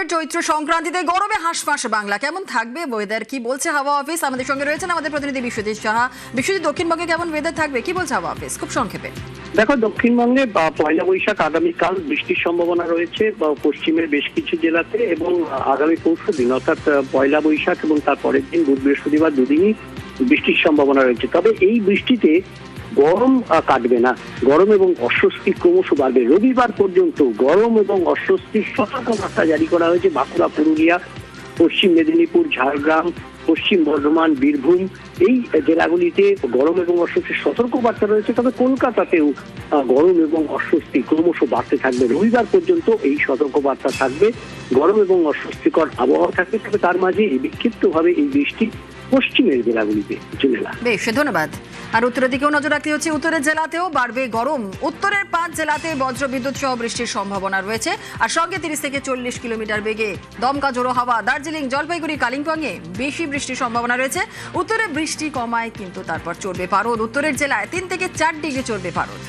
Update চৈত্র সংক্রান্তিতে গরমে হাঁসফাঁস বাংলা। কেমন থাকবে ওয়েদার, কি বলছে হাওয়া অফিস? আমাদের সঙ্গে রয়েছেন আমাদের প্রতিনিধি বিশ্বজিৎ সাহা। বিশ্বজিৎ, দক্ষিণবঙ্গে কেমন ওয়েদার থাকবে, কি বলছে হাওয়া অফিস খুব সংক্ষেপে? দেখো, দক্ষিণবঙ্গে পয়লা বৈশাখ আগামীকাল বৃষ্টির সম্ভাবনা রয়েছে পশ্চিমের বেশ কিছু জেলাতে, এবং আগামী পরশু দিন অর্থাৎ পয়লা বৈশাখ এবং তার পরের দিন বুধ বৃহস্পতিবার দুদিনই বৃষ্টির সম্ভাবনা রয়েছে। তবে এই বৃষ্টিতে গরম কাটবে না, গরম এবং অস্বস্তি ক্রমশ বাড়বে। রবিবার পর্যন্ত গরম এবং অস্বস্তির সতর্কবার্তা জারি করা হয়েছে বাঁকুড়া, পুরুলিয়া, পশ্চিম মেদিনীপুর, ঝাড়গ্রাম, পশ্চিম বর্ধমান, বীরভূম এই জেলাগুলিতে গরম এবং অস্বস্তির সতর্কবার্তা রয়েছে। তবে কলকাতাতেও গরম এবং অস্বস্তি ক্রমশ বাড়তে থাকবে। রবিবার পর্যন্ত এই সতর্কবার্তা থাকবে, গরম এবং অস্বস্তিকর আবহাওয়া থাকবে। তবে তার মাঝে বিক্ষিপ্তভাবে এই বৃষ্টি পশ্চিমের জেলাগুলিতে চলে না। বেশ, ধন্যবাদ। আর উত্তরের দিকেও নজর রাখতে হচ্ছে, উত্তরের জেলাতেও বাড়বে গরম। উত্তরের 5 জেলাতে বজ্রবিদ্যুৎ সহ বৃষ্টির সম্ভাবনা রয়েছে, আর সঙ্গে 30 থেকে 40 কিলোমিটার বেগে দমকা জোড়ো হাওয়া। দার্জিলিং, জলপাইগুড়ি, কালিম্পংয়ে বেশি বৃষ্টির সম্ভাবনা রয়েছে। উত্তরে বৃষ্টি কমায়, কিন্তু তারপর চড়বে পারদ। উত্তরের জেলায় 3 থেকে 4 ডিগ্রি চড়বে পারদ।